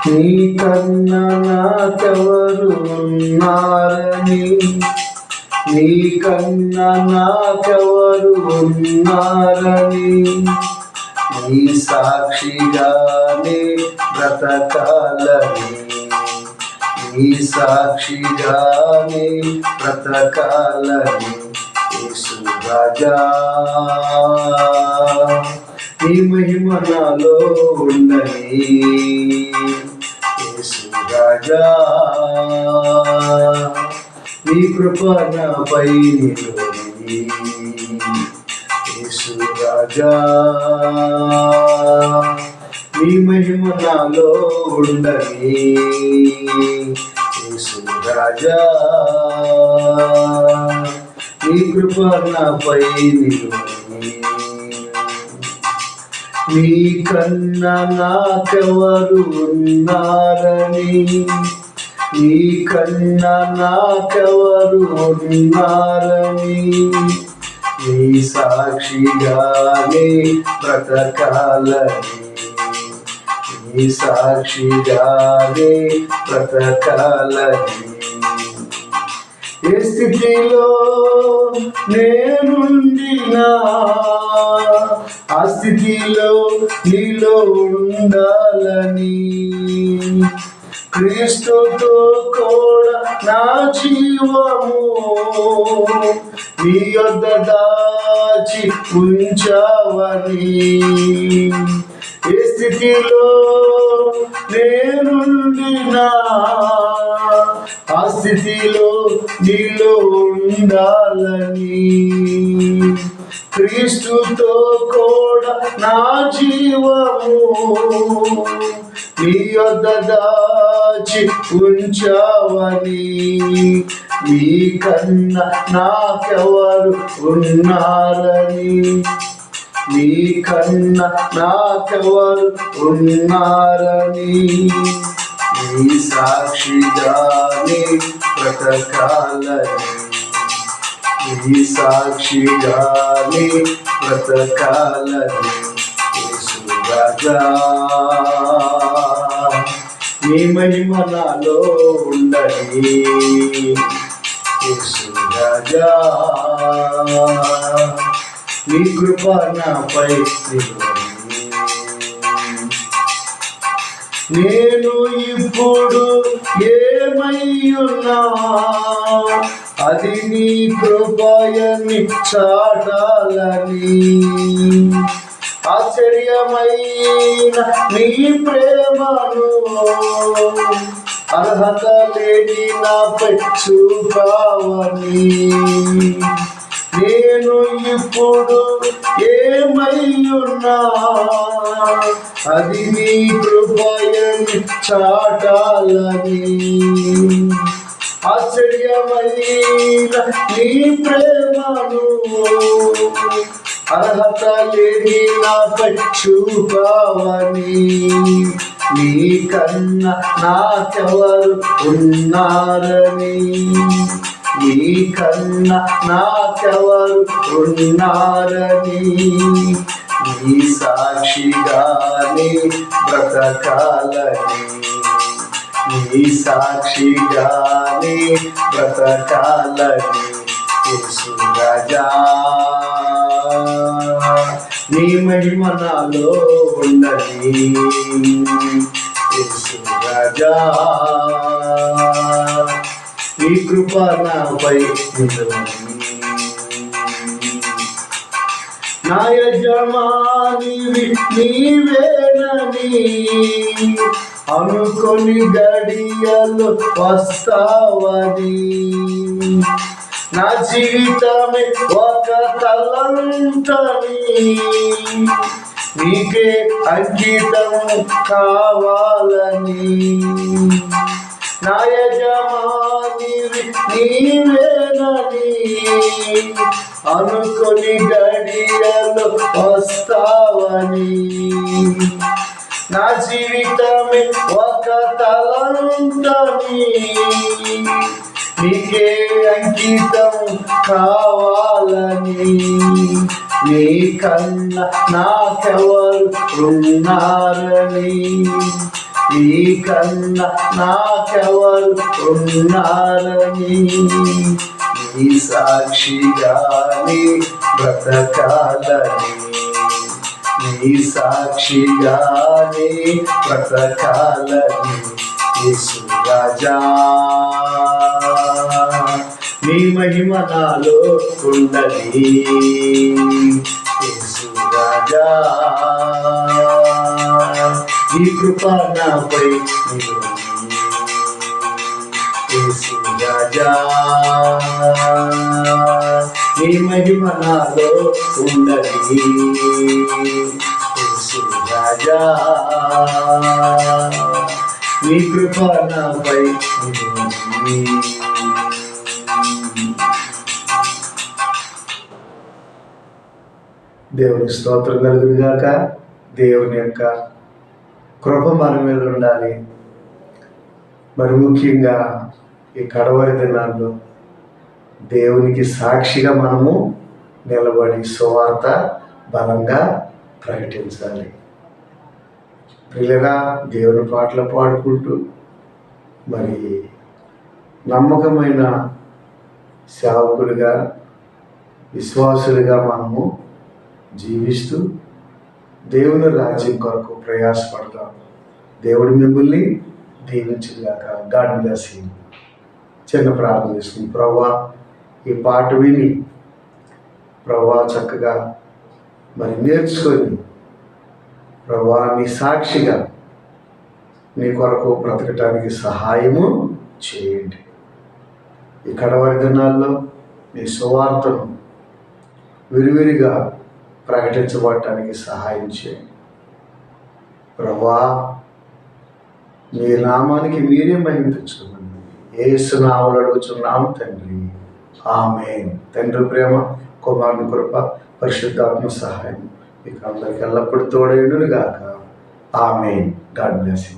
నీకన్నా నాకెవరు ఉన్నారని, నీకన్నా నాకెవరు ఉన్నారని, నీ సాక్షిగానే బ్రతకాలని, నీ సాక్షిగానే బ్రతకాలని యేసు రాజా, నీ మహిమ నాలో ఉండని యేసు రాజా, నీ కృప నాపై నిలువని యేసు రాజా, నీ మహిమ నాలో ఉండని యేసు రాజా, నీ కృప నాపై నిలువని. నీకన్నా నాకెవరు ఉన్నారని, నీకన్నా నాకెవరు ఉన్నారని, నీ సాక్షిగానే బ్రతకాలని, నీ సాక్షిగానే బ్రతకాలని. ఏ స్థితిలో నేనుండినా ఆ స్థితిలో నీలో ఉండాలని, క్రీస్తుతో కూడా నా జీవము నీ యొద్ద దాచి ఉంచావని. ఏ స్థితిలో నేనుండినా ఆ స్థితిలో నీలో ఉండాలని, క్రీస్తుతో కూడా నా జీవము నీ యొద్ద దాచి ఉంచావని. నీకన్నా నాకెవరు ఉన్నారని, నీకన్నా నాకెవరు ఉన్నారని, నీ సాక్షిగానే బ్రతకాలని, నీ సాక్షిగానే బ్రతకాలని యేసు రాజా, నీ మహిమ నాలో ఉండని యేసు రాజా, నీ కృప నాపై నిలువని. నేను ఇప్పుడు ఏమయ్యున్నా అది నీ కృపయని చాటాలని, ఆశ్చర్యమైన నీ ప్రేమను అర్హత లేని నాపై చూపావని. నేను ఇప్పుడు ఏమయ్యున్నా అది నీ కృపయని చాటాలని, ఆశ్చర్యమైన నీ ప్రేమను అర్హత లేని నాపై చూపావని. నీకన్నా నాకెవరు ఉన్నారని, నీకన్నా నాకెవరు ఉన్నారని, నీ సాక్షిగానే బ్రతకాలని, నీ సాక్షిగానే బ్రతకాలని యేసు రాజా, నీ మహిమ నాలో ఉండని యేసు రాజా, నీ కృప నాపై నిలువని. నా యజమానివి నీవేనని అనుకొని గడియలు వస్తావని, నా జీవితమే ఒక తలంతని నీకే అంకితం కావాలని, నా యజమానివి నీవేనని అనుకొని గడియలు వస్తావని, నా జీవితమే ఒక తలంతని నీకే అంకితం కావాలని. నీకన్నా నాకెవరు ఉన్నారని, నీకన్నా నాకెవరు ఉన్నారని నీ సాక్షిగానే బ్రతకాలని నీ సాక్షిగానే బ్రతకాలని యేసు రాజా నీ మహిమ నాలో ఉండని యేసు రాజా నీ కృప నాపై యేసు రాజా నీ మహిమ నాలో ఉండని యేసు రాజా నీ కృప నాపై దేవుని స్తోత్రం కలుగుగాక. దేవుని యొక్క కృప మన మీద ఉండాలి. మరి ముఖ్యంగా ఈ కడవరి దినాల్లో దేవునికి సాక్షిగా మనము నిలబడి సువార్త బలంగా ప్రకటించాలి. పిల్లగా దేవుని పాటలు పాడుకుంటూ మరి నమ్మకమైన సేవకులుగా విశ్వాసులుగా మనము జీవిస్తూ దేవుని రాజ్యం కొరకు ప్రయాసపడతాం. దేవుడు మిమ్మల్ని దీవించుగాక. God bless you. చిన్న ప్రార్థన చేసుకుని ప్రభువా ఈ పాట విని ప్రభువా చక్కగా మరి నేర్చుకొని ప్రభువా నీ సాక్షిగా నీ కొరకు బ్రతకటానికి సహాయము చేయండి. ఈ కడవరి దినాల్లో నీ సువార్తను విరివిరిగా ప్రకటించబడటానికి సహాయం చేయండి ప్రభువా. మీ నామానికి మీరే మహిమ తెచ్చుకోమని యేసు నామములో అడుగుచున్నాము తండ్రి. ఆమేన్. తండ్రి ప్రేమ, కుమారుని కృప, పరిశుద్ధాత్మ సహాయం మీకు అందరికి ఎల్లప్పుడూ తోడైండును గాక. ఆమేన్. God bless you.